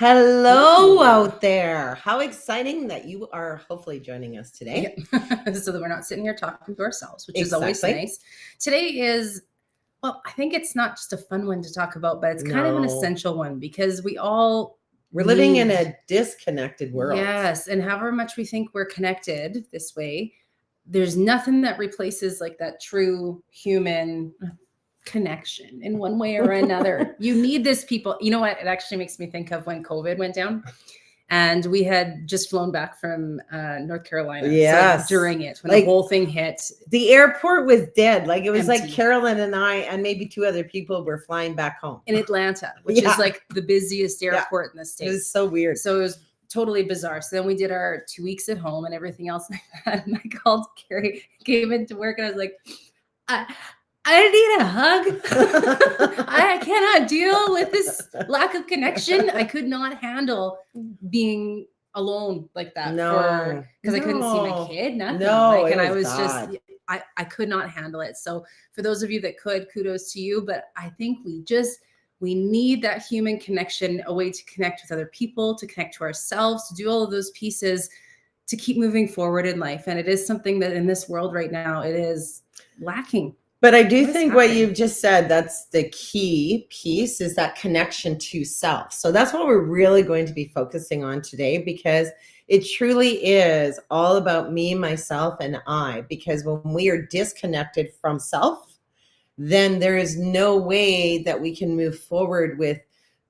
Hello Ooh. out there. How exciting that you are hopefully joining us today. Yeah. So that we're not sitting here talking to ourselves, which is always Exactly. nice. Today is, well, I think it's not just a fun one to talk about, but it's kind of an No. essential one because we all We're living in need- a disconnected world. Yes. And however much we think we're connected this way, there's nothing that replaces like that true human connection in one way or another. You need this people. You know what? It actually makes me think of when COVID went down. And we had just flown back from North Carolina. Yes. So during it, when Like, the whole thing hit. The airport was dead. Like it was Empty. like Carolyn and I and maybe two other people were flying back home. In Atlanta, which is like the busiest airport in the It States. was so weird. So it was totally bizarre. So then we did our 2 weeks at home and everything else like that. And I called Carrie, came into work, and I was like, I need a hug. I cannot deal with this lack of connection. I could not handle being alone like that. No. Because I couldn't see my kid, nothing. No, and it I was was bad. just, I could not handle it. So for those of you that could, kudos to you. But I think we need that human connection, a way to connect with other people, to connect to ourselves, to do all of those pieces to keep moving forward in life. And it is something that in this world right now, it is lacking. But I do think what you've just said, that's the key piece, is that connection to self. So that's what we're really going to be focusing on today, because it truly is all about me, myself, and I. Because when we are disconnected from self, then there is no way that we can move forward with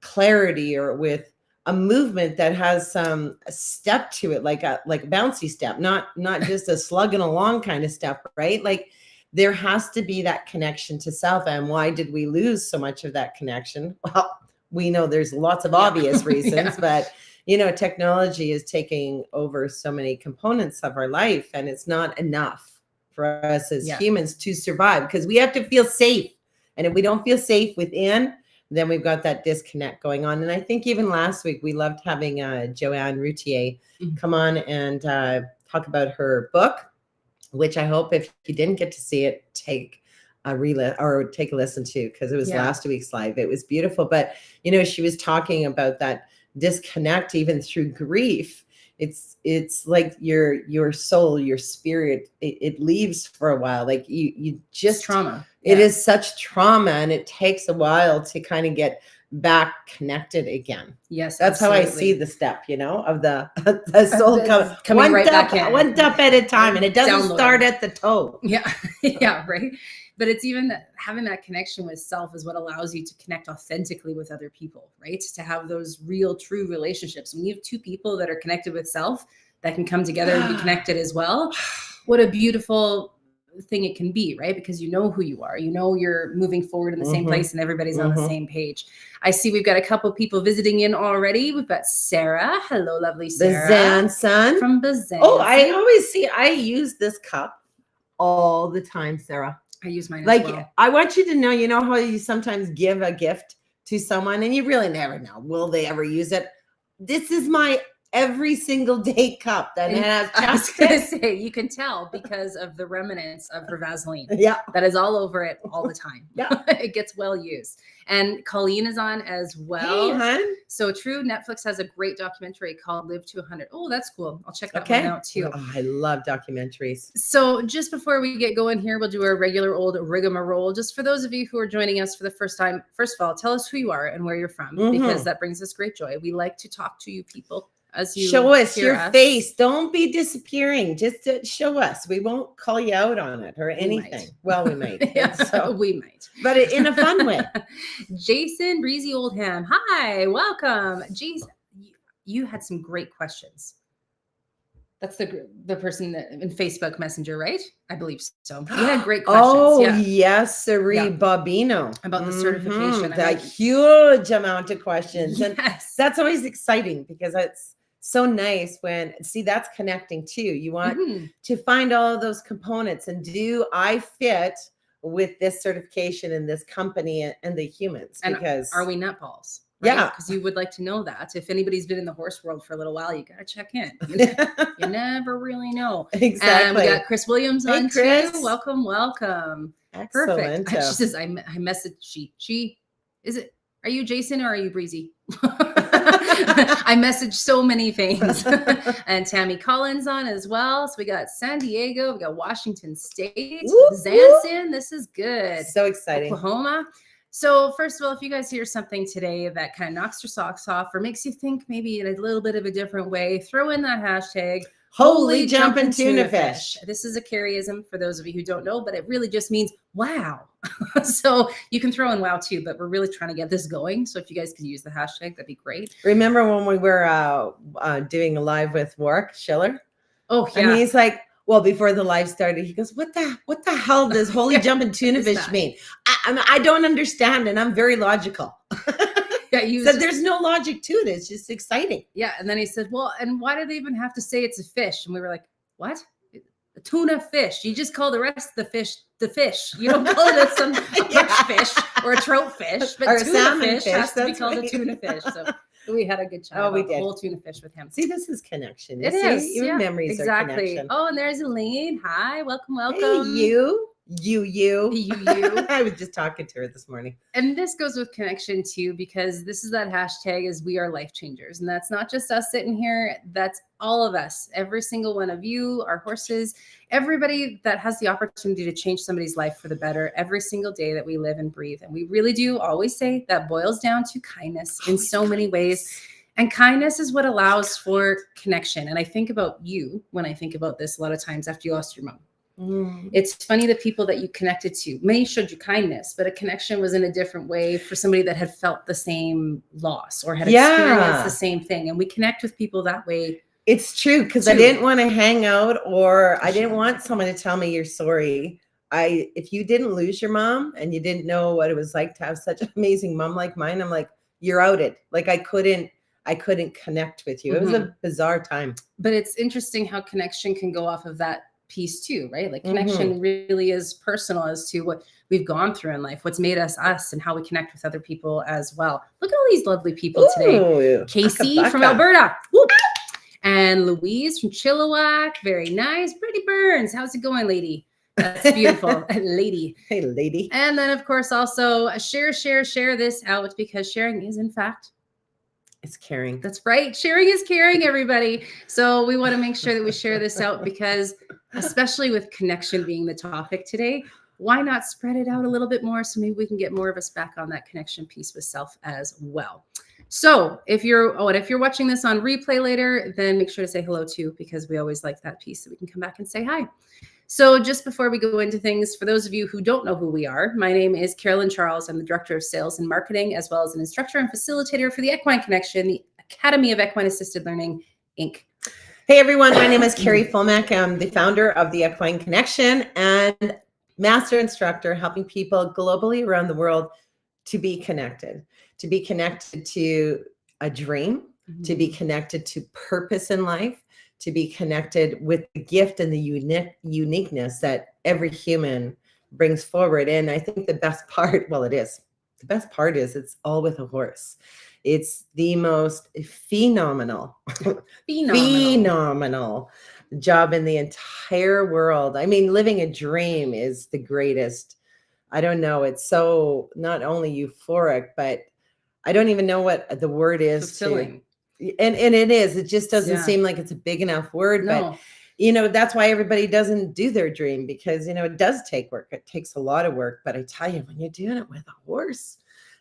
clarity or with a movement that has some step to it, like a bouncy step, not just a slugging along kind of step, right? Like, there has to be that connection to self. And why did we lose so much of that connection? Well, we know there's lots of obvious reasons, but technology is taking over so many components of our life, and it's not enough for us as humans to survive, because we have to feel safe. And if we don't feel safe within, then we've got that disconnect going on. And I think even last week, we loved having Joanne Routier come on and talk about her book, which I hope if you didn't get to see it, take a listen to, because it was last week's live. It was beautiful. But, she was talking about that disconnect even through grief. It's like your soul, your spirit, it leaves for a while. Like you just it's trauma. It is such trauma, and it takes a while to kind of get back connected again. Yes, that's absolutely. how I see the step, of the soul coming right back in. one step at a time, and it doesn't start at the toe. Yeah, right. But it's even having that connection with self is what allows you to connect authentically with other people, right? To have those real, true relationships. When you have two people that are connected with self that can come together and be connected as well, what a beautiful thing it can be, right? Because you know who you are, you're moving forward in the same place, and everybody's on the same page. I see we've got a couple people visiting in already. We've got Sarah. Hello, lovely Sarah. Bazanson From Bazanson. Oh, I always see, I use this cup all the time, Sarah. I use mine as well. I want you to know, how you sometimes give a gift to someone and you really never know, will they ever use it? This is my every single day cup that has I was going to say, you can tell because of the remnants of her Vaseline. Yeah. That is all over it all the time. Yeah. It gets well used. And Colleen is on as well. Hey, hon. So true. Netflix has a great documentary called Live to 100. Oh, that's cool. I'll check that one out too. Oh, I love documentaries. So just before we get going here, we'll do our regular old rigmarole. Just for those of you who are joining us for the first time, first of all, tell us who you are and where you're from, because that brings us great joy. We like to talk to you people. As you show us your face. Don't be disappearing. Just to show us. We won't call you out on it or anything. Well, we might. We might. But in a fun way. Jason Breezy Oldham. Hi, welcome. Jason, you had some great questions. That's the person that in Facebook Messenger, right? I believe so. You had great questions. Oh, yes, Siri Bobino. About the certification. That huge amount of questions. Yes. And that's always exciting, because it's so nice when, that's connecting too. You want to find all of those components, and do I fit with this certification and this company and the humans? And because are we nutballs? Right? Yeah. Because you would like to know that. If anybody's been in the horse world for a little while, you got to check in. You never really know. Exactly. And we got Chris Williams on Chris. too. Welcome. Excellent. Perfect. She says, I messaged she is it, are you Jason or are you Breezy? I messaged so many things. And Tammy Collins on as well. So we got San Diego, we got Washington State, Zanson. This is good. So exciting. Oklahoma. So first of all, if you guys hear something today that kind of knocks your socks off or makes you think maybe in a little bit of a different way, throw in that hashtag Holy jumping tuna fish. This is a Carrieism for those of you who don't know, but it really just means wow. So you can throw in wow too, but we're really trying to get this going. So if you guys could use the hashtag, that'd be great. Remember when we were doing a live with Warwick Schiller? Oh, yeah. And he's like, well, before the live started, he goes, what the hell does holy jumping tuna fish mean? I don't understand. And I'm very logical. Yeah, he said there's no logic to it. It's just exciting. Yeah. And then he said, well, and why do they even have to say it's a fish? And we were like, what? A tuna fish. You just call the rest of the fish the fish. You don't call it some perch fish or a trout fish, but tuna fish has to be called a tuna fish. So we had a good chat about the whole tuna fish with him. See, this is connection. It is. Your memories are connection. Oh, and there's Elaine. Hi, welcome. Hey, you. I was just talking to her this morning. And this goes with connection too, because this is that hashtag is we are life changers. And that's not just us sitting here. That's all of us. Every single one of you, our horses, everybody that has the opportunity to change somebody's life for the better every single day that we live and breathe. And we really do always say that boils down to kindness in so many ways. And kindness is what allows for connection. And I think about you when I think about this a lot of times after you lost your mom. It's funny the people that you connected to may showed you kindness, but a connection was in a different way for somebody that had felt the same loss or had experienced the same thing. And we connect with people that way. It's true, because I didn't want to hang out, or I didn't want someone to tell me you're sorry. If you didn't lose your mom and you didn't know what it was like to have such an amazing mom like mine, I'm like, you're outed. Like I couldn't connect with you. It was a bizarre time. But it's interesting how connection can go off of that piece too, right? Like connection really is personal as to what we've gone through in life, what's made us us, and how we connect with other people as well. Look at all these lovely people today. Casey from Alberta. Woo! And Louise from Chilliwack. Very nice. Brittany Burns. How's it going, lady? That's beautiful. Lady. Hey, lady. And then, of course, also share this out, because sharing is, in fact, it's caring. That's right. Sharing is caring, everybody. So we want to make sure that we share this out, because especially with connection being the topic today, why not spread it out a little bit more so maybe we can get more of us back on that connection piece with self as well. So if you're watching this on replay later, then make sure to say hello too, because we always like that piece so we can come back and say hi. So just before we go into things, for those of you who don't know who we are, my name is Carolyn Charles. I'm the Director of Sales and Marketing, as well as an instructor and facilitator for the Equine Connection, the Academy of Equine-Assisted Learning, Inc. Hey, everyone. My name is Carrie Fulmack. I'm the founder of the Equine Connection and master instructor, helping people globally around the world to be connected to a dream, to be connected to purpose in life, to be connected with the gift and the uniqueness that every human brings forward. And I think the best part is it's all with a horse. It's the most phenomenal job in the entire world. I mean, living a dream is the greatest. I don't know. It's so not only euphoric, but I don't even know what the word is. Fulfilling. And it is. It just doesn't seem like it's a big enough word. No. But, that's why everybody doesn't do their dream, because, it does take work. It takes a lot of work. But I tell you, when you're doing it with a horse,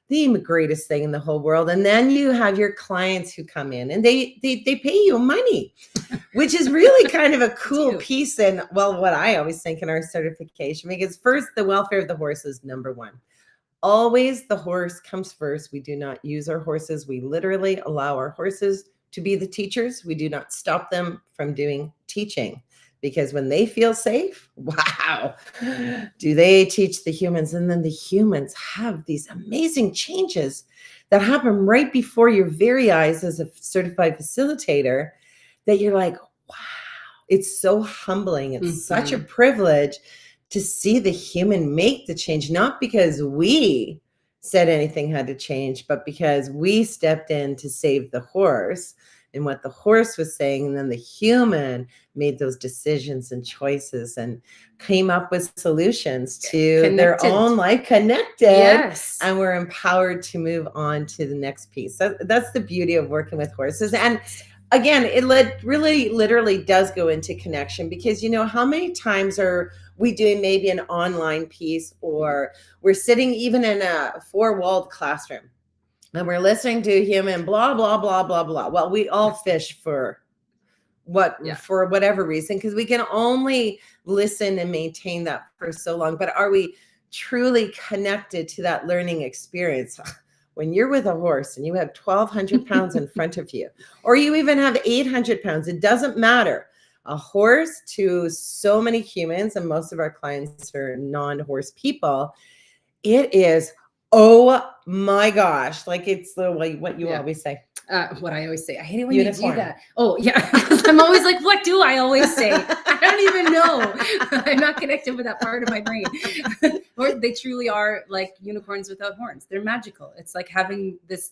the greatest thing in the whole world. And then you have your clients who come in and they pay you money, which is really kind of a cool piece. And what I always think in our certification, because first, the welfare of the horse is number one. Always the horse comes first. We do not use our horses. We literally allow our horses to be the teachers. We do not stop them from doing teaching, because when they feel safe, wow, do they teach the humans. And then the humans have these amazing changes that happen right before your very eyes as a certified facilitator, that you're like, wow, it's so humbling. It's such a privilege to see the human make the change, not because we said anything had to change, but because we stepped in to save the horse. in what the horse was saying. And then the human made those decisions and choices and came up with solutions to their own life, connected. Yes. And we're empowered to move on to the next piece. So that's the beauty of working with horses. And again, it really literally does go into connection, because, you know, how many times are we doing maybe an online piece, or we're sitting even in a four-walled classroom and we're listening to a human, blah, blah, blah, blah, blah. Well, we all fish for for whatever reason, because we can only listen and maintain that for so long. But are we truly connected to that learning experience? When you're with a horse and you have 1,200 pounds in front of you, or you even have 800 pounds, it doesn't matter. A horse, to so many humans, and most of our clients are non-horse people, it is, oh my gosh, like it's the what you always say. What I always say. I hate it when you do that. Oh, yeah. I'm always like, what do I always say? I don't even know. I'm not connected with that part of my brain. Or they truly are like unicorns without horns. They're magical. It's like having this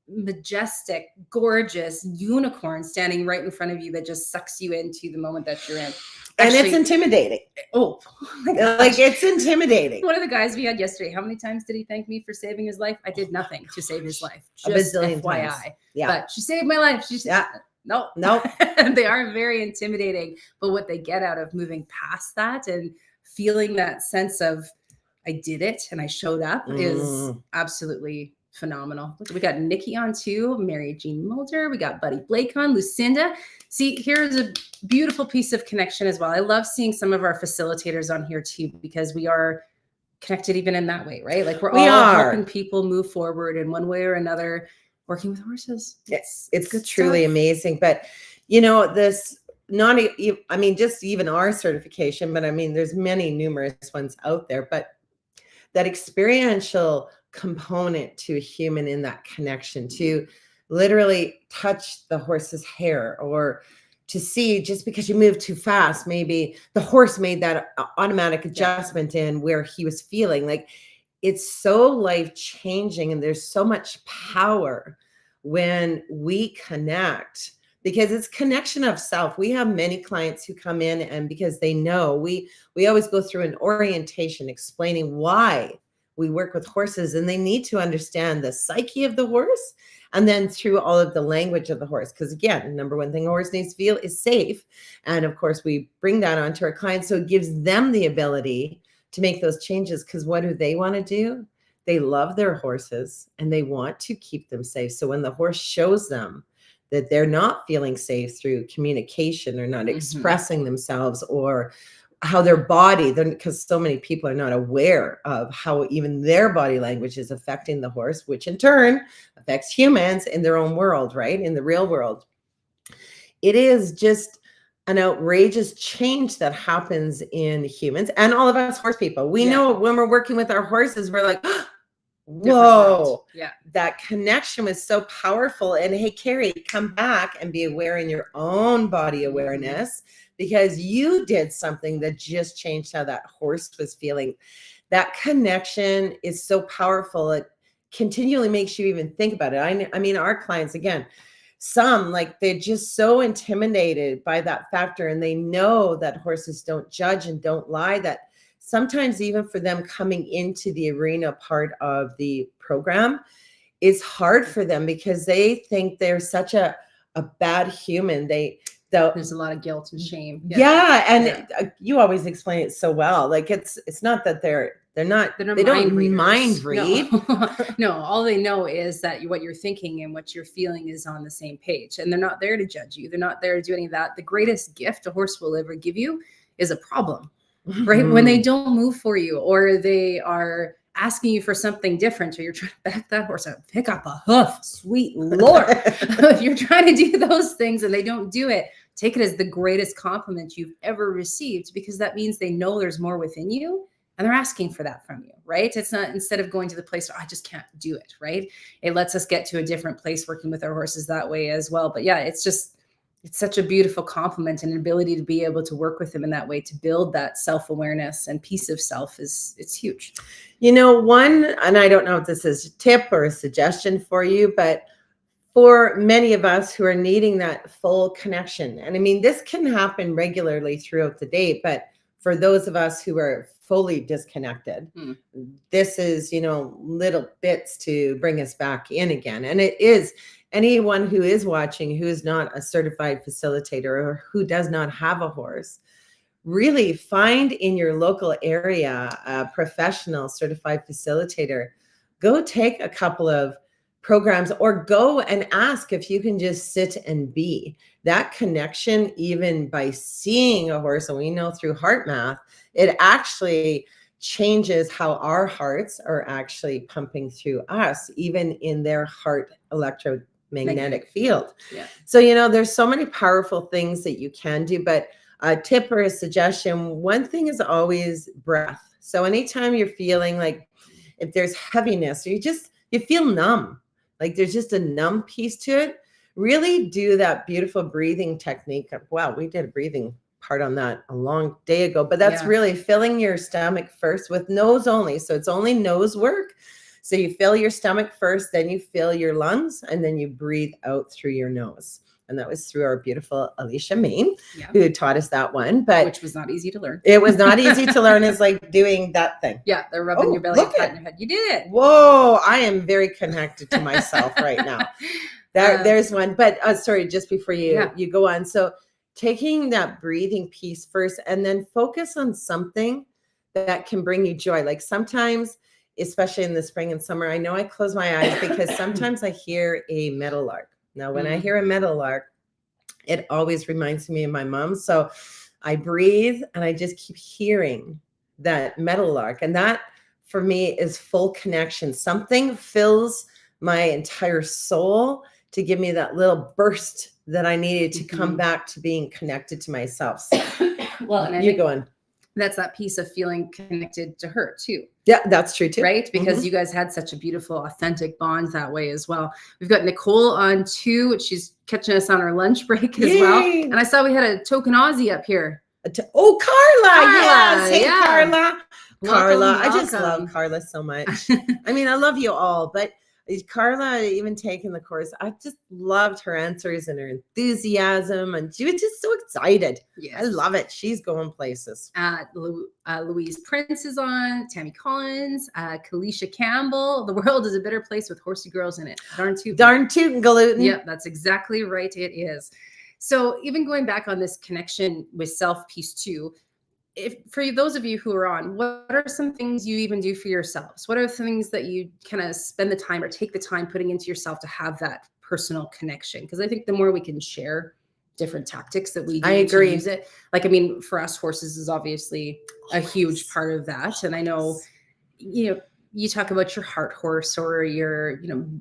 majestic, gorgeous unicorn standing right in front of you that just sucks you into the moment that you're in. Actually, and it's intimidating. Oh like it's intimidating. One of the guys we had yesterday, how many times did he thank me for saving his life? I did nothing to save his life. Just FYI. Times. Yeah. But she saved my life. She said, no. They are very intimidating. But what they get out of moving past that and feeling that sense of, I did it and I showed up is absolutely phenomenal. We got Nikki on too, Mary Jean Mulder. We got Buddy Blake on, Lucinda. See, here's a beautiful piece of connection as well. I love seeing some of our facilitators on here too, because we are connected even in that way, right? Like we're all helping people move forward in one way or another, working with horses. Yes, it's truly amazing. But you know, this just even our certification, but I mean, there's many numerous ones out there, but that experiential component to a human in that connection, to literally touch the horse's hair, or to see, just because you move too fast, maybe the horse made that automatic adjustment in where he was feeling. Like, it's so life-changing, and there's so much power when we connect, because it's connection of self. We have many clients who come in, and because they know, we always go through an orientation explaining why we work with horses, and they need to understand the psyche of the horse, and then through all of the language of the horse. Because again, number one thing a horse needs to feel is safe. And of course, we bring that onto our clients. So it gives them the ability to make those changes. Because what do they want to do? They love their horses and they want to keep them safe. So when the horse shows them that they're not feeling safe through communication, or not expressing themselves, or how their body, because so many people are not aware of how even their body language is affecting the horse, which in turn affects humans in their own world, right? In the real world. It is just an outrageous change that happens in humans and all of us horse people. We know when we're working with our horses, we're like, whoa, that connection was so powerful. And hey, Carrie, come back and be aware in your own body awareness, because you did something that just changed how that horse was feeling. That connection is so powerful. It continually makes you even think about it. I mean, our clients, again, some, like, they're just so intimidated by that factor, and they know that horses don't judge and don't lie, that sometimes even for them coming into the arena part of the program, it's hard for them because they think they're such a bad human. There's a lot of guilt and shame. You always explain it so well. Like, it's not that they don't mind read. No, all they know is that what you're thinking and what you're feeling is on the same page, and they're not there to judge you. They're not there to do any of that. The greatest gift a horse will ever give you is a problem, right? When they don't move for you, or they are asking you for something different, or you're trying to back that horse up, pick up a hoof, sweet Lord. If you're trying to do those things and they don't do it, take it as the greatest compliment you've ever received, because that means they know there's more within you and they're asking for that from you, right? It's not, instead of going to the place where I just can't do it, right? It lets us get to a different place working with our horses that way as well. But yeah, it's such a beautiful compliment, and an ability to be able to work with them in that way, to build that self-awareness and peace of self it's huge. You know, and I don't know if this is a tip or a suggestion for you, but for many of us who are needing that full connection. And I mean, this can happen regularly throughout the day, but for those of us who are fully disconnected, this is, little bits to bring us back in again. And it is anyone who is watching who is not a certified facilitator or who does not have a horse, really find in your local area a professional certified facilitator. Go take a couple of programs or go and ask if you can just sit and be. That connection, even by seeing a horse, and we know through heart math, it actually changes how our hearts are actually pumping through us, even in their heart electromagnetic field. Yeah. So, there's so many powerful things that you can do, but a tip or a suggestion, one thing is always breath. So anytime you're feeling like if there's heaviness or you feel numb, like there's just a numb piece to it, really do that beautiful breathing technique. Wow, we did a breathing part on that a long day ago, but that's really filling your stomach first with nose only. So it's only nose work. So you fill your stomach first, then you fill your lungs, and then you breathe out through your nose. And that was through our beautiful Alicia Main, who taught us that one. But which was not easy to learn. It was not easy to learn. It's like doing that thing. Yeah, they're rubbing your belly and patting your head. You did it. Whoa, I am very connected to myself right now. There's one. But sorry, just before you go on. So taking that breathing piece first and then focus on something that can bring you joy. Like sometimes, especially in the spring and summer, I know I close my eyes because sometimes I hear a meadowlark. Now, when I hear a meadowlark, it always reminds me of my mom. So I breathe and I just keep hearing that meadowlark. And that for me is full connection. Something fills my entire soul to give me that little burst that I needed to come back to being connected to myself. So, well, and you go on. That's that piece of feeling connected to her too. Yeah, that's true too. Right? Because you guys had such a beautiful, authentic bond that way as well. We've got Nicole on too. She's catching us on our lunch break as well. And I saw we had a token Aussie up here. Carla. Yes. Hey, Carla. Welcome. I just love Carla so much. I mean, I love you all, but Carla, even taking the course, I just loved her answers and her enthusiasm, and she was just so excited. Yes. I love it. She's going places. Louise Prince is on, Tammy Collins, Kalisha Campbell. The world is a better place with horsey girls in it. Darn tootin' gluten. Yep, that's exactly right. It is. So even going back on this connection with self piece too, for those of you who are on, what are some things you even do for yourselves? What are the things that you kind of spend the time or take the time putting into yourself to have that personal connection? Because I think the more we can share different tactics that we do to use it. Like, I mean, for us, horses is obviously a huge part of that. And I know, you talk about your heart horse or your,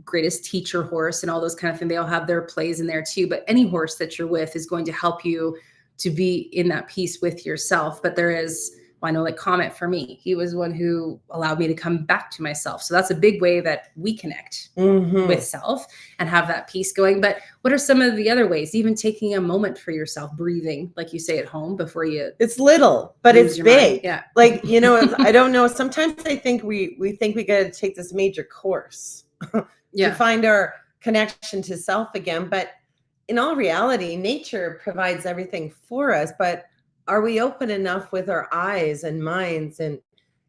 greatest teacher horse and all those kind of things. They all have their plays in there too. But any horse that you're with is going to help you to be in that piece with yourself. But there is, I know like Comet for me, he was one who allowed me to come back to myself. So that's a big way that we connect with self and have that piece going. But what are some of the other ways? Even taking a moment for yourself, breathing, like you say at home before you. It's little, but it's big. Mind. Yeah. Like, I don't know. Sometimes I think we think we got to take this major course to find our connection to self again. But in all reality, nature provides everything for us, but are we open enough with our eyes and minds and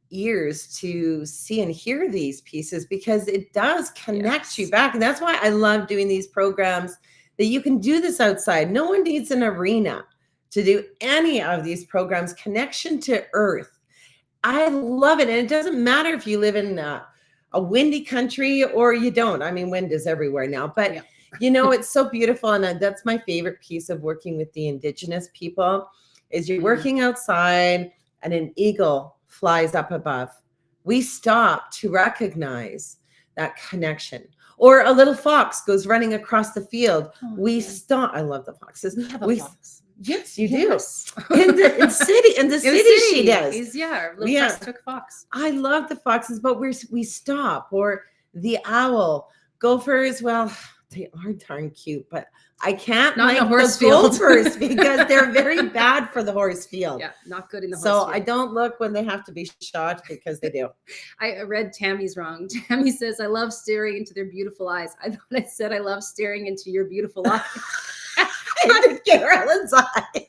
ears to see and hear these pieces? Because it does connect you back. And that's why I love doing these programs that you can do this outside. No one needs an arena to do any of these programs. Connection to earth. I love it. And it doesn't matter if you live in a windy country or you don't. I mean, wind is everywhere now, but it's so beautiful. And that's my favorite piece of working with the Indigenous people is you're working outside and an eagle flies up above. We stop to recognize that connection. Or a little fox goes running across the field. We stop. I love the foxes. We have a fox. Yes, you do. In the city, she does. Little took fox. I love the foxes, but we stop. Or the owl. Gophers, well, They are darn cute, but I can't Not in like a horse the field. gophers because they're very bad for the horse field. Yeah, not good in the horse So field. I don't look when they have to be shot because they do. I read Tammy's wrong. Tammy says, I love staring into their beautiful eyes. I thought I said I love staring into your beautiful eyes. Into Carolyn's eyes.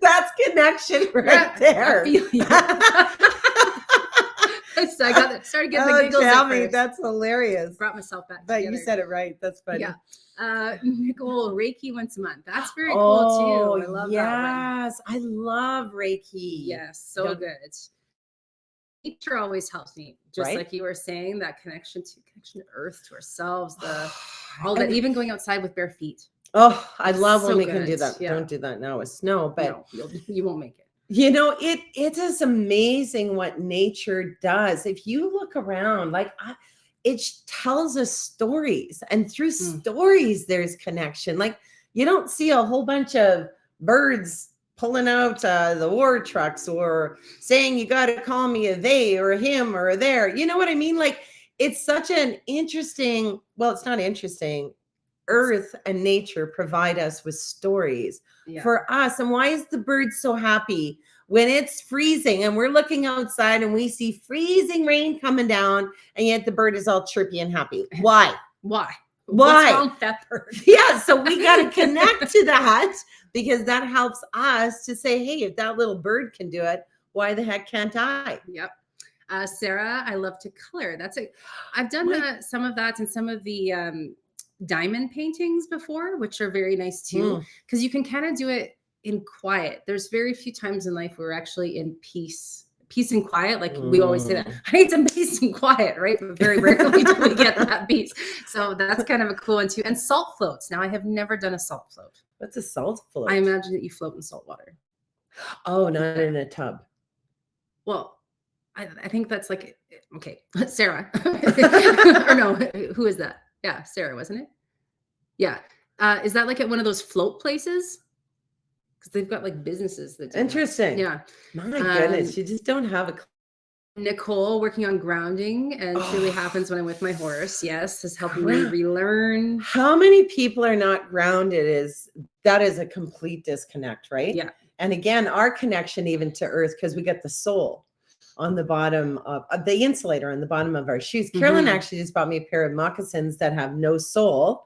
That's connection right there. So I started getting the giggles. Tammy, that's hilarious. Brought myself back But together. you said it right. That's funny. Yeah. Nicole, Reiki once a month. That's very cool too. I love that one. Yes, I love Reiki. Yes, so good. Nature always helps me, just Right? like you were saying, that connection to earth, to ourselves, all that, even going outside with bare feet. Oh, I love when so we can do good. that. Yeah. Don't do that now with snow, but No, you won't make it. you know, it is amazing what nature does. If you look around, like it tells us stories, and through stories, there's connection. Like you don't see a whole bunch of birds pulling out the war trucks or saying you got to call me a they or a him or a there. You know what I mean? Like it's such an interesting. Well, it's not interesting. Earth and nature provide us with stories for us. And why is the bird so happy when it's freezing and we're looking outside and we see freezing rain coming down, and yet the bird is all chirpy and happy? Why? Why? What's wrong with that bird? Yeah, so we got to connect to that because that helps us to say, hey, if that little bird can do it, why the heck can't I? Yep. Sarah, I love to color. I've done some of that and some of the diamond paintings before, which are very nice too, because you can kind of do it in quiet. There's very few times in life where we're actually in peace and quiet. Like we always say that I need some peace and quiet, right? But very rarely do we get that peace. So that's kind of a cool one too. And salt floats. Now I have never done a salt float. What's a salt float? I imagine that you float in salt water. Oh, not in a tub. Well, I think that's like, okay, Sarah. Or no, who is that? Yeah, Sarah, wasn't it? Yeah. Is that like at one of those float places? Because they've got like businesses that do Interesting. that. Yeah. My goodness, you just don't have a. Nicole working on grounding, and truly happens when I'm with my horse. Yes, is helping me relearn. How many people are not grounded? That is a complete disconnect, right? Yeah. And again, our connection even to earth, because we get the soul on the bottom of the insulator on the bottom of our shoes. Carolyn actually just bought me a pair of moccasins that have no sole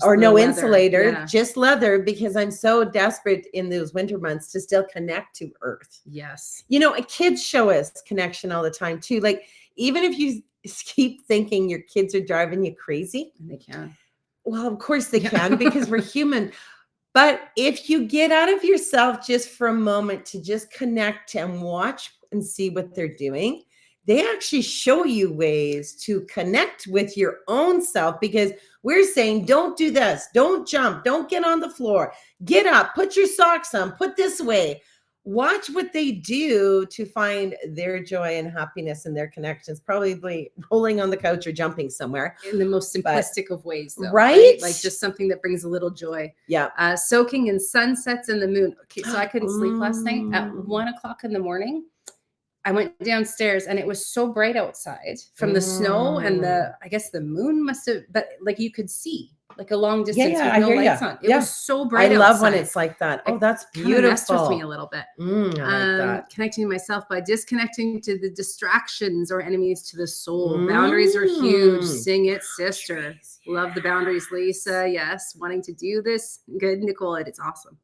or no leather. Insulator, just leather, because I'm so desperate in those winter months to still connect to earth. Yes. You know, kids show us connection all the time too. Like, even if you keep thinking your kids are driving you crazy. And they can. Well, of course they can, because we're human. But if you get out of yourself just for a moment to just connect and watch and see what they're doing, they actually show you ways to connect with your own self, because we're saying, don't do this, don't jump, don't get on the floor, get up, put your socks on, put this away. Watch what they do to find their joy and happiness and their connections, probably rolling on the couch or jumping somewhere. In the most simplistic of ways, though, right? Like just something that brings a little joy. Yeah. Soaking in sunsets and the moon. Okay, so I couldn't sleep last night at 1:00 in the morning. I went downstairs and it was so bright outside from the snow, and I guess the moon must have, but like you could see like a long distance with no lights on. It was so bright outside. I love when it's like that. Oh, that's beautiful. It messed with me a little bit. I like that. Connecting to myself by disconnecting to the distractions or enemies to the soul. Boundaries are huge. Sing it, sister. Love the boundaries, Lisa. Yes. Wanting to do this. Good, Nicole. It's awesome.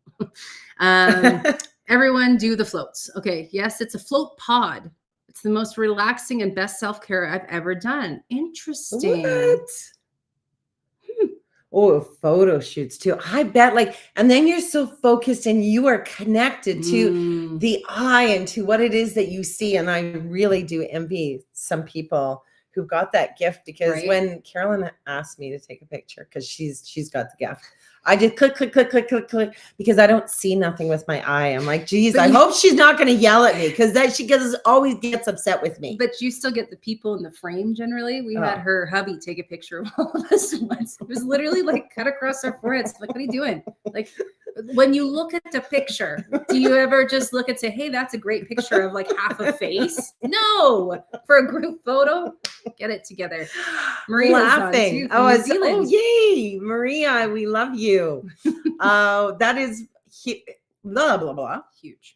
Everyone do the floats. Okay. Yes, it's a float pod. It's the most relaxing and best self-care I've ever done. Interesting. What? Oh, photo shoots too. I bet, like, and then you're so focused and you are connected to the eye and to what it is that you see. And I really do envy some people who've got that gift, because when Carolyn asked me to take a picture, because she's got the gift, I did click, because I don't see nothing with my eye. I'm like, geez, I hope she's not going to yell at me, because she always gets upset with me. But you still get the people in the frame generally. We had her hubby take a picture of all of us once. It was literally like cut across our foreheads. Like, what are you doing? Like, When you look at the picture, do you ever just look and say, hey, that's a great picture of like half a face? No. For a group photo, get it together. Maria's laughing. On too, Oh, New Zealand. yay, Maria, we love you. That is blah blah blah. Huge.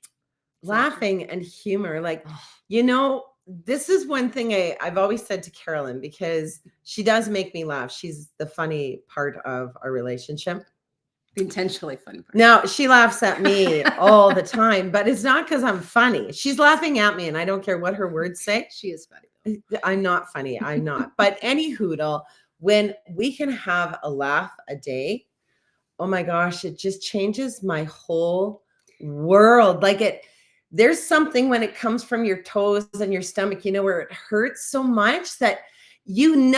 Laughing and humor, like, you know, this is one thing I've always said to Carolyn, because she does make me laugh. She's the funny part of our relationship. The intentionally funny part. Now, she laughs at me all the time, but it's not because I'm funny. She's laughing at me, and I don't care what her words say. She is funny. I'm not funny. I'm not. But any hoodle, when we can have a laugh a day, oh my gosh, it just changes my whole world. Like there's something when it comes from your toes and your stomach, you know, where it hurts so much that you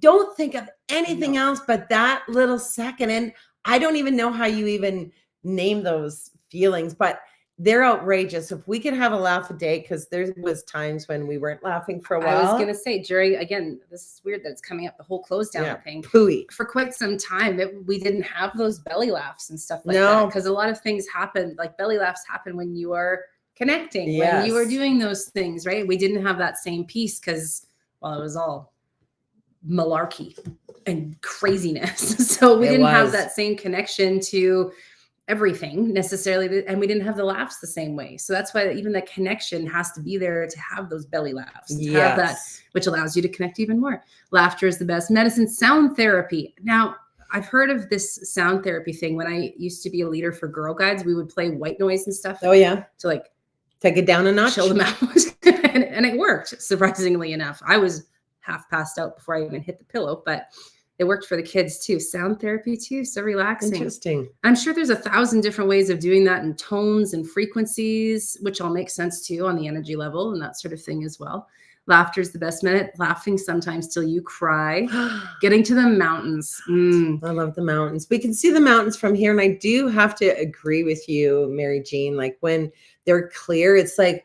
don't think of anything else but that little second. And I don't even know how you even name those feelings, but they're outrageous. If we could have a laugh a day, because there was times when we weren't laughing for a while. I was going to say, during, again, this is weird that it's coming up, the whole close down thing. Pooey. For quite some time, we didn't have those belly laughs and stuff like that. Because a lot of things happen, like belly laughs happen when you are connecting, when you are doing those things, right? We didn't have that same piece because, well, it was all malarkey and craziness. So we didn't have that same connection to everything necessarily, and we didn't have the laughs the same way. So that's why even the connection has to be there, to have those belly laughs, to have that, which allows you to connect even more. Laughter is the best medicine. Sound therapy. Now, I've heard of this sound therapy thing. When I used to be a leader for Girl Guides, we would play white noise and stuff. Oh yeah. To like take it down a notch. Chill them out. and it worked, surprisingly enough. I was half passed out before I even hit the pillow, but it worked for the kids too. Sound therapy too. So relaxing. Interesting. I'm sure there's 1,000 different ways of doing that, in tones and frequencies, which all make sense too on the energy level and that sort of thing as well. Laughter is the best minute. Laughing sometimes till you cry. Getting to the mountains. I love the mountains. We can see the mountains from here. And I do have to agree with you, Mary Jean. Like when they're clear, it's like,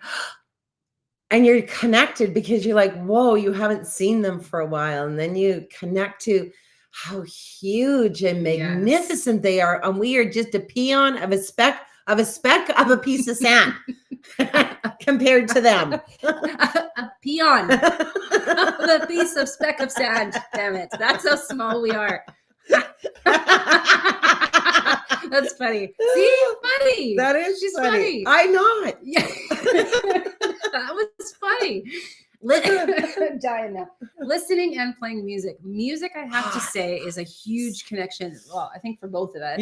and you're connected because you're like, whoa, you haven't seen them for a while. And then you connect to how huge and magnificent they are. And we are just a peon of a speck of a piece of sand compared to them. A peon of a piece of speck of sand. Damn it. That's how small we are. That's funny. See, funny. That is She's funny. funny. I'm not. Yeah. That was funny. I'm dying now. Listening and playing music. Music, I have to say, is a huge connection. Well, I think for both of us,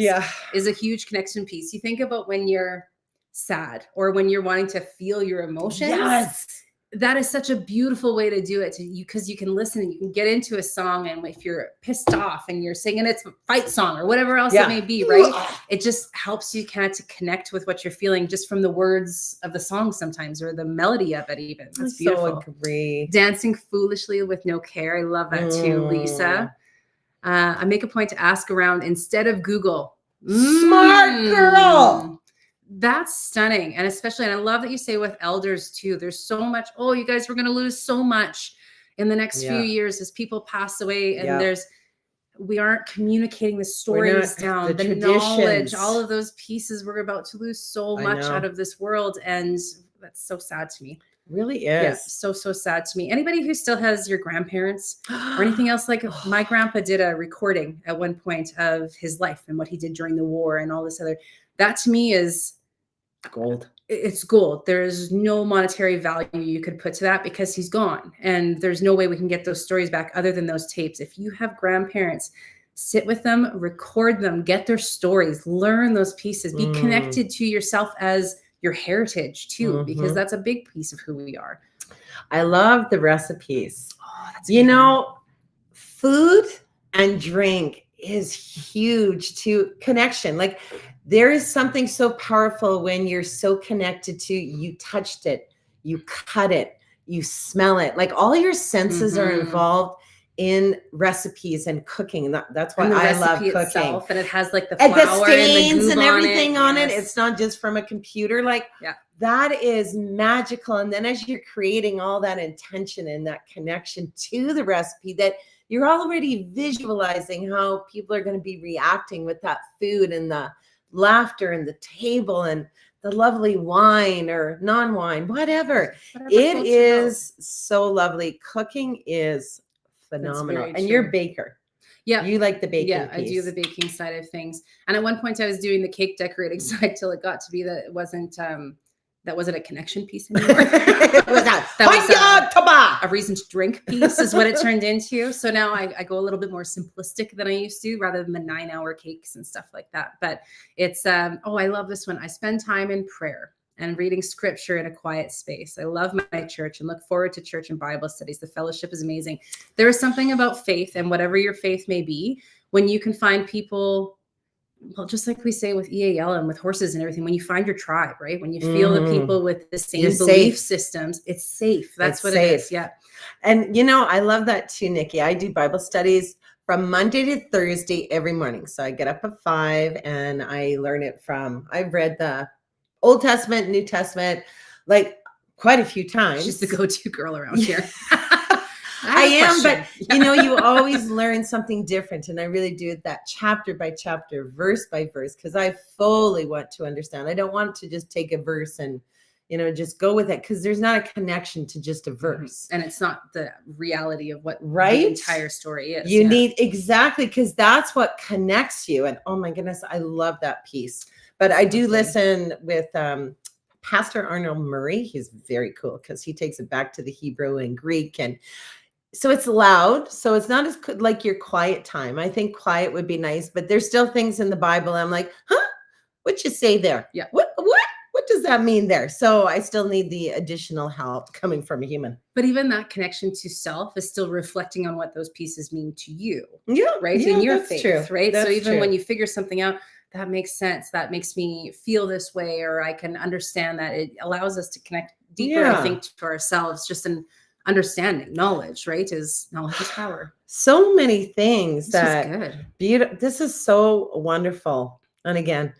is a huge connection piece. You think about when you're sad or when you're wanting to feel your emotions. Yes. That is such a beautiful way to do it, because you can listen and you can get into a song, and if you're pissed off and you're singing it's a fight song or whatever else it may be, right? It just helps you kind of to connect with what you're feeling just from the words of the song sometimes, or the melody of it even. That's beautiful. So agree. Dancing foolishly with no care. I love that too, Lisa. I make a point to ask around instead of Google. Smart girl. That's stunning. And especially, and I love that you say with elders too, there's so much, you guys, we're going to lose so much in the next few years as people pass away. And we aren't communicating the stories down, the knowledge, all of those pieces. We're about to lose so much out of this world. And that's so sad to me. Really is. Yeah, so sad to me. Anybody who still has your grandparents or anything else, like my grandpa did a recording at one point of his life and what he did during the war and all this other, that to me is gold. It's gold. There's no monetary value you could put to that because he's gone. And there's no way we can get those stories back other than those tapes. If you have grandparents, sit with them, record them, get their stories, learn those pieces, be connected to yourself as your heritage too, because that's a big piece of who we are. I love the recipes. That's food and drink is huge to connection. Like there is something so powerful when you're so connected to, you touched it, you cut it, you smell it. Like all your senses are involved in recipes and cooking. That's why I love cooking. Itself, and it has like the flour the stains and the and everything on it. Yes. It's not just from a computer. Like that is magical. And then as you're creating all that intention and that connection to the recipe, that you're already visualizing how people are going to be reacting with that food and the laughter and the table and the lovely wine or non-wine, whatever. It is so lovely. Cooking is phenomenal. And you're a baker. Yeah. You like the baking Yeah, piece. I do the baking side of things. And at one point I was doing the cake decorating side till it got to be that it wasn't a connection piece anymore. It was a reason to drink piece is what it turned into. So now I go a little bit more simplistic than I used to, rather than the 9-hour cakes and stuff like that. But it's, I love this one. I spend time in prayer and reading scripture in a quiet space. I love my church and look forward to church and Bible studies. The fellowship is amazing. There is something about faith, and whatever your faith may be, when you can find people, well, just like we say with EAL and with horses and everything, when you find your tribe, right? When you feel the people with the same belief systems, it's safe. That's what it is. Yeah. And, I love that too, Nikki. I do Bible studies from Monday to Thursday every morning. So I get up at 5 and I learn it I've read the Old Testament, New Testament, like quite a few times. She's the go-to girl around here. I am, but you always learn something different. And I really do that chapter by chapter, verse by verse, because I fully want to understand. I don't want to just take a verse and, just go with it, because there's not a connection to just a verse. And it's not the reality of what the entire story is. You need, exactly, because that's what connects you. And oh my goodness, I love that piece. But I do listen with Pastor Arnold Murray. He's very cool because he takes it back to the Hebrew and Greek. And so it's loud. So it's not as like your quiet time. I think quiet would be nice, but there's still things in the Bible. I'm like, what'd you say there? Yeah. What does that mean there? So I still need the additional help coming from a human. But even that connection to self is still reflecting on what those pieces mean to you. Yeah. Right. Yeah, in your that's faith. True. Right. That's so even true. when you figure something out, that makes sense. That makes me feel this way, or I can understand that. It allows us to connect deeper, I think, to ourselves, just in understanding. Knowledge is power. So many things This is good. Beautiful. This is so wonderful. And again,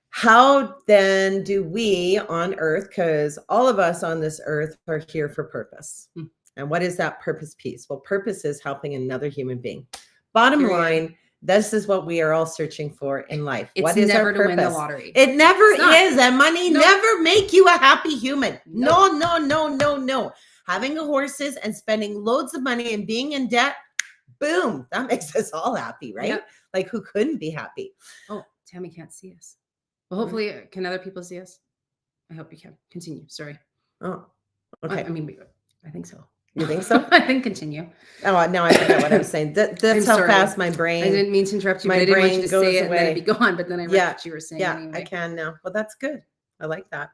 how then do we on earth, because all of us on this earth are here for purpose. And what is that purpose piece? Well, purpose is helping another human being. Bottom line, this is what we are all searching for in life. It's what is never our to purpose? win the lottery. It never is. And money never make you a happy human. No. Having horses and spending loads of money and being in debt, boom, that makes us all happy, right? Yep. Like, who couldn't be happy? Oh, Tammy can't see us. Well, hopefully, can other people see us? I hope you can. Continue. Sorry. Oh, okay. I think so. You think so? I think continue. Oh, no, I forgot what I was saying. That's how fast my brain. I didn't mean to interrupt you. My but I didn't want brain you to goes say it away. and then it'd be gone. But then I read what you were saying. Yeah, anyway. I can now. Well, that's good. I like that.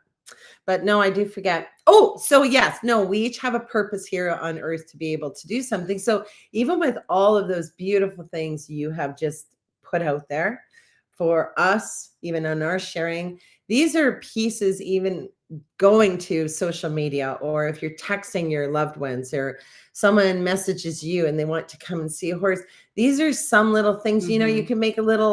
But no, I do forget. Oh, so yes, no, we each have a purpose here on earth to be able to do something. So even with all of those beautiful things you have just put out there for us, even on our sharing, these are pieces even going to social media, or if you're texting your loved ones, or someone messages you and they want to come and see a horse. These are some little things, you can make a little,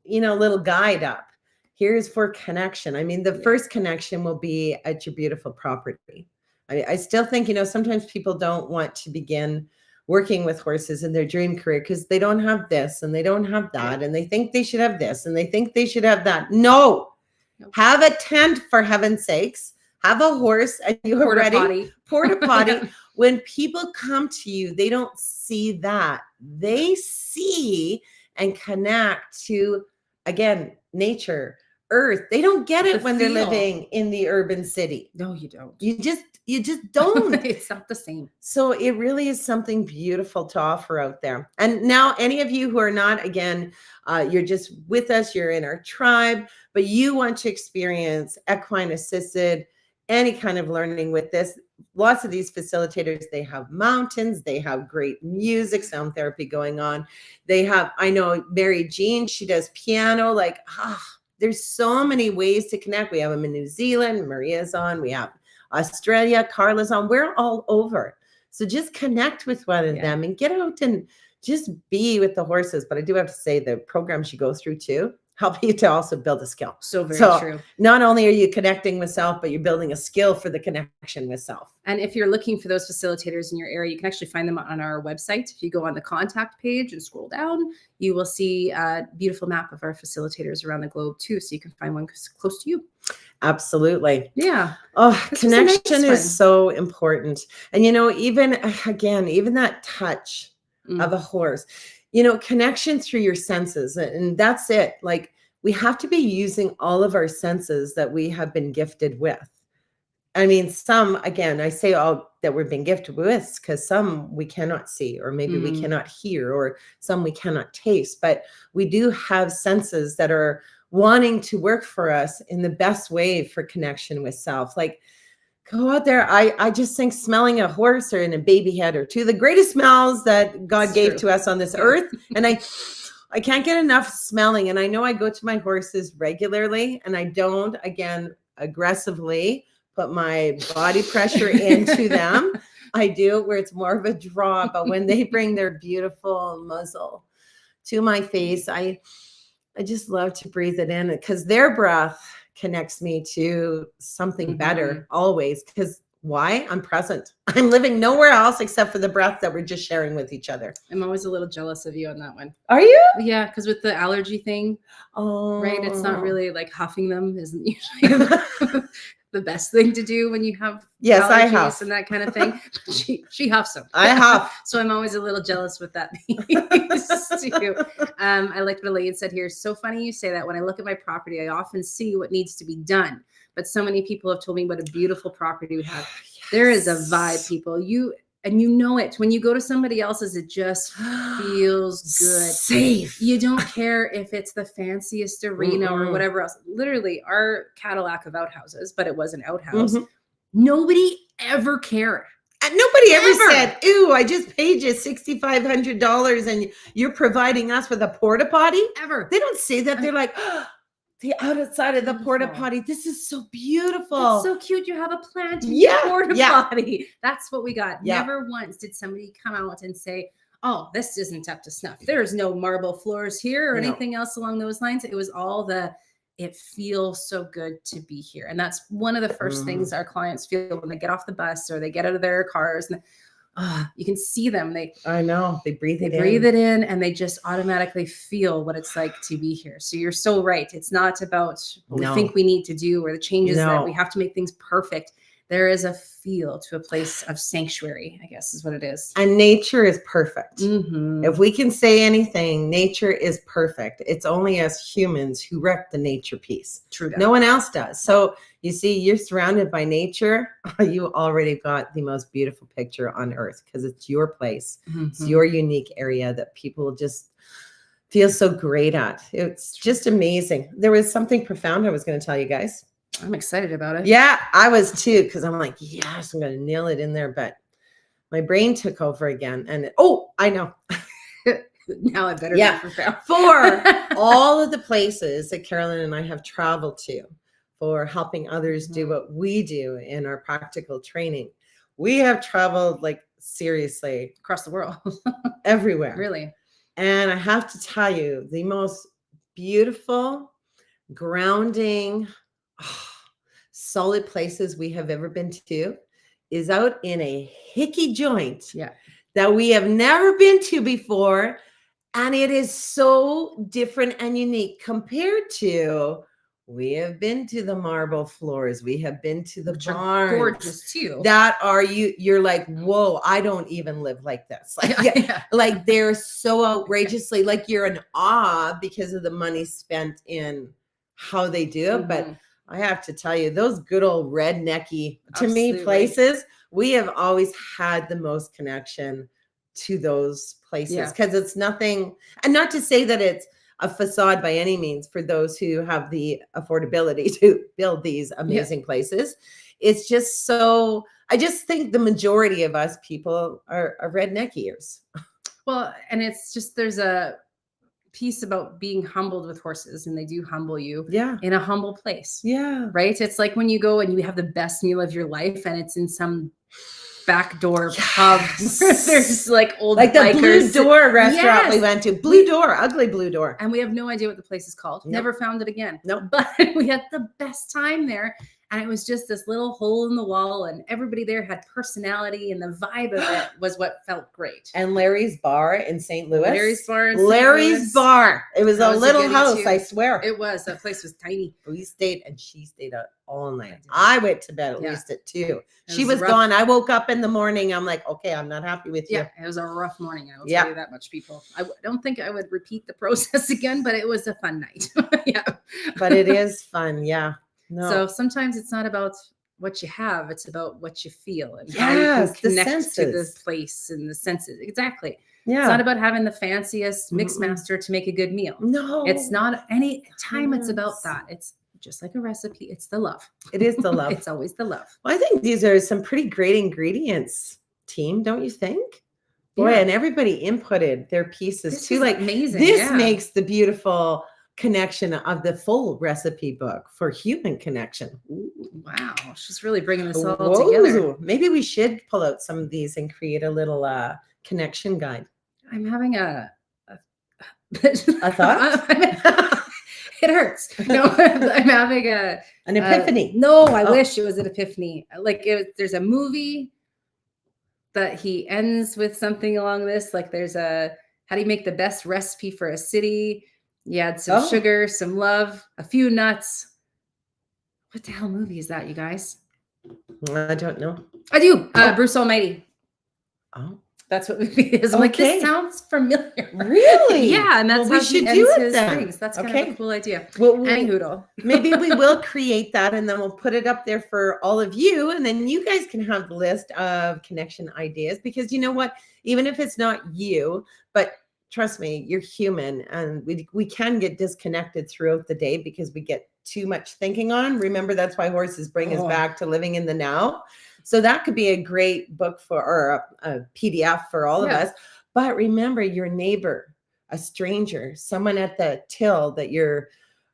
little guide up. Here's for connection. I mean, the first connection will be at your beautiful property. I still think, sometimes people don't want to begin working with horses in their dream career because they don't have this and they don't have that, and they think they should have this and they think they should have that. No. Have a tent, for heaven's sakes. Have a horse and you are ready. Porta potty. When people come to you, they don't see that. They see and connect to, again, nature, earth. They don't get it when they're living in the urban city. No, you don't. You just don't. It's not the same. So it really is something beautiful to offer out there. And now any of you who are not, again, you're just with us, you're in our tribe, but you want to experience equine-assisted, any kind of learning with this. Lots of these facilitators, they have mountains, they have great music, sound therapy going on. They have, I know Mary Jean, she does piano, there's so many ways to connect. We have them in New Zealand, Maria's on, we have Australia, Carla's on, we're all over. So just connect with one of them and get out and just be with the horses. But I do have to say the programs you go through too, help you to also build a skill. So very So true. not only are you connecting with self, but you're building a skill for the connection with self. And if you're looking for those facilitators in your area, you can actually find them on our website. If you go on the contact page and scroll down, you will see a beautiful map of our facilitators around the globe too. So you can find one close to you. Absolutely. Yeah. Oh, This was a nice connection one. is so important. And, you know, even that touch of a horse, you know, connection through your senses. And that's it. Like, we have to be using all of our senses that we have been gifted with. I mean, some, again, I say all that we've been gifted with because some we cannot see, or maybe we cannot hear, or some we cannot taste, but we do have senses that are wanting to work for us in the best way for connection with self. Like, go out there. I just think smelling a horse or in a baby head are two of the greatest smells that God gave to us on this earth. And I can't get enough smelling. And I know I go to my horses regularly, and I don't, again, aggressively put my body pressure into them. I do it where it's more of a draw, but when they bring their beautiful muzzle to my face, I just love to breathe it in, because their breath connects me to something better always. Because why? I'm present. I'm living nowhere else except for the breath that we're just sharing with each other. I'm always a little jealous of you on that one. Are you? Yeah, because with the allergy thing, right? It's not really like huffing them isn't usually the best thing to do when you have allergies I huff. and that kind of thing. She huffs them. I huff. So I'm always a little jealous with that piece too. I like what Elaine said here. So funny you say that. When I look at my property, I often see what needs to be done. But so many people have told me what a beautiful property we have. Yes. There is a vibe, people. And you know it. When you go to somebody else's, it just feels good. Safe. You don't care if it's the fanciest arena or whatever else. Literally, our Cadillac of outhouses, but it was an outhouse. Nobody ever cared. And nobody ever said, ooh, I just paid you $6,500 and you're providing us with a porta potty. Ever. They don't say that. They're like, oh, the outside of the porta potty. This is so beautiful. That's so cute. You have a plant in your porta potty. That's what we got. Never once did somebody come out and say, oh, this isn't up to snuff. There's no marble floors here or anything else along those lines. It was all it feels so good to be here. And that's one of the first things our clients feel when they get off the bus or they get out of their cars. And you can see them. I know. They breathe it in and they just automatically feel what it's like to be here. So you're so right. It's not about what we think we need to do or the changes that we have to make things perfect. There is a feel to a place of sanctuary, I guess is what it is. And nature is perfect. If we can say anything, nature is perfect. It's only us humans who wreck the nature piece. True. No one else does. So you see, you're surrounded by nature. You already got the most beautiful picture on earth because it's your place. It's your unique area that people just feel so great at. It's just amazing. There was something profound I was going to tell you guys. I'm excited about it. Yeah, I was too, because I'm like, yes, I'm going to nail it in there. But my brain took over again. And I know. Now I better be profound. For all of the places that Carolyn and I have traveled to for helping others do what we do in our practical training, we have traveled like seriously across the world, everywhere. Really. And I have to tell you, the most beautiful, grounding, solid places we have ever been to is out in a hickey joint that we have never been to before. And it is so different and unique compared to, we have been to the marble floors. We have been to the barns. Gorgeous too. That you're like, whoa, I don't even live like this. Like, like they're so outrageously, like you're in awe because of the money spent in how they do it. But I have to tell you, those good old rednecky, to me, places, we have always had the most connection to those places because it's nothing, and not to say that it's a facade by any means for those who have the affordability to build these amazing places. It's just so, I just think the majority of us people are redneck ears. Well, and it's just, there's a piece about being humbled with horses, and they do humble you in a humble place. Yeah. Right. It's like when you go and you have the best meal of your life and it's in some backdoor pub. There's like old like the bikers. Blue Door restaurant Yes. we went to. Blue Door, ugly Blue Door. And we have no idea what the place is called. Nope. Never found it again. Nope. But we had the best time there. And it was just this little hole in the wall, and everybody there had personality, and the vibe of it was what felt great. And Larry's Bar in St. Louis. Larry's Bar in St. Larry's Louis. Bar. It was That a was a little goodie house, too. I swear. It was. That place was tiny. We stayed, and she stayed out all night. did. I went to bed at Yeah. least at 2. It She was was rough. gone. I woke up in the morning. I'm like, okay, I'm not happy with you. Yeah, it was a rough morning. I will Yeah. tell you that much, people. I don't think I would repeat the process again, but it was a fun night. Yeah. But it is fun. Yeah. No. So sometimes it's not about what you have, it's about what you feel and how Yes, you the can connect to the senses. place and the senses. Exactly. yeah. It's not about having the fanciest mix Mm-mm. master to make a good meal. no. It's not any time it's about Yes. that. It's just like a recipe. It's the love. It is the love. It's always the love. Well, I think these are some pretty great ingredients, team, don't you think? Boy, Yeah. and everybody inputted their pieces This too. is Like amazing. this yeah. makes the beautiful connection of the full recipe book for human connection. Ooh. Wow. She's really bringing this all together. Whoa. Maybe we should pull out some of these and create a little connection guide. I'm having a thought? It hurts. No, I'm having An epiphany. No, I Oh. wish it was an epiphany. Like there's a movie that he ends with something along this. Like there's a how do you make the best recipe for a city? You add some Oh. sugar, some love, a few nuts. What the hell movie is that, you guys? I don't know. I do. Oh. Bruce Almighty. Oh, That's what movie it is. I'm like, Okay. this sounds familiar. really? Yeah, and that's Well, how we should he do ends it his then. things. That's kind of Okay. a cool idea. Well, Anyhoodle. maybe we will create that and then we'll put it up there for all of you. And then you guys can have the list of connection ideas because you know what? Even if it's not you, but trust me, you're human and we can get disconnected throughout the day because we get too much thinking on. Remember, that's why horses bring us Oh. back to living in the now. So that could be a great book for or a PDF for all of Yeah. us. But remember, your neighbor, a stranger, someone at the till that you're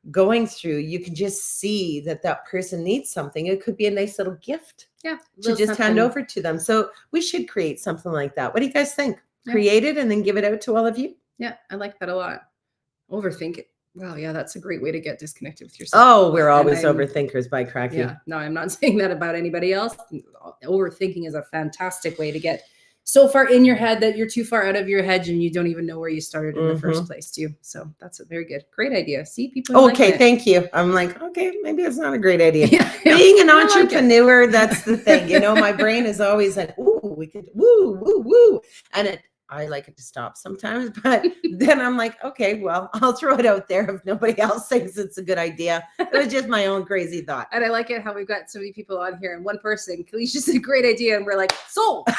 going through, you can just see that that person needs something. It could be a nice little gift Yeah. to just hand over to them. So we should create something like that. What do you guys think? Yeah. Create it and then give it out to all of you? Yeah, I like that a lot. Overthink it. Wow, yeah, that's a great way to get disconnected with yourself. Oh, we're And always I'm- overthinkers by Cracky. Yeah, no, I'm not saying that about anybody else. Overthinking is a fantastic way to get so far in your head that you're too far out of your head and you don't even know where you started in the first place, too. So that's a very good, great idea. See, people. are Okay, liking it. thank you. I'm like, okay, maybe it's not a great idea. Yeah, Being an I like it. entrepreneur, that's the thing. You know, my brain is always like, ooh, we could, woo, woo, woo. And I like it to stop sometimes, but then I'm like, okay, well, I'll throw it out there if nobody else thinks it's a good idea. It was just my own crazy thought. And I like it how we've got so many people on here and one person, Kalisha said, great idea. And we're like, sold.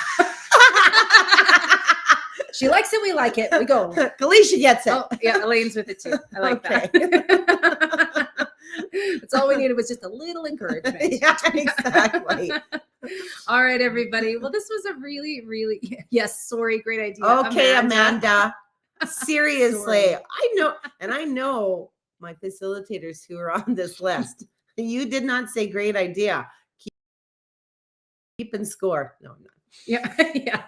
She likes it. We like it. We go. Kalisha gets it. Oh, yeah. Elaine's with it too. I like Okay. that. That's all we needed was just a little encouragement. Yeah, exactly. All right, everybody. Well, this was a really, really, yes, sorry, great idea. Okay, Amanda. Seriously, Sorry. I know my facilitators who are on this list. You did not say great idea. Keep and score. No, no. Yeah, yeah.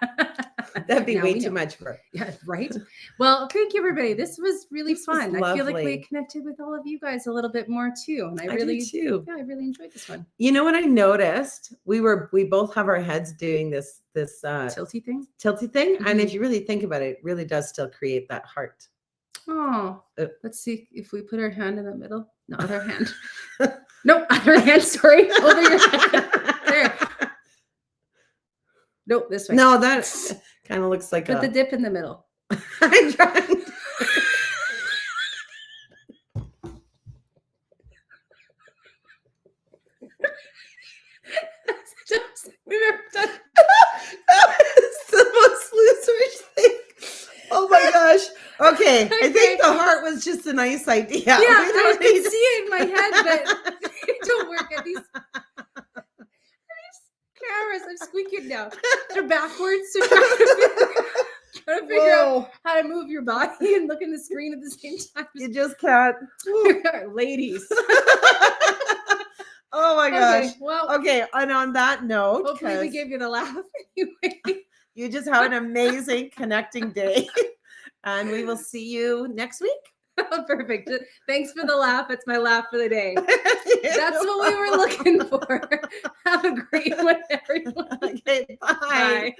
That'd be Now way we too know. much for. Yeah, right. Well, thank you, everybody. This was really This was fun. I feel like we lovely. connected with all of you guys a little bit more too, and I I really, do too. yeah, I really enjoyed this one. You know what I noticed? We both have our heads doing this Tilty thing. tilty thing, and Mhm. if you really think about it, it really does still create that heart. Oh, Uh, let's see if we put our hand in the middle. No, other hand. No, other hand. Sorry, over your head. There. No, this way. No, that kind of looks like Put the dip in the middle. I'm trying. We've ever done. That's the most loserish thing. Oh my gosh. Okay. I Okay. think the heart was just a nice idea. Yeah, We I don't can need see it in my head, but it don't work at these cameras. I'm squeaking now. They're backwards, so trying to figure out Whoa, how to move your body and look in the screen at the same time. you just can't. Ladies. Oh my gosh. Okay, well, Okay. And on that note, hopefully we 'cause gave you the laugh anyway. you just have an amazing connecting day. And we will see you next week. Perfect. Thanks for the laugh. It's my laugh for the day. That's what we were looking for. Have a great one, everyone. Okay. Bye. Bye.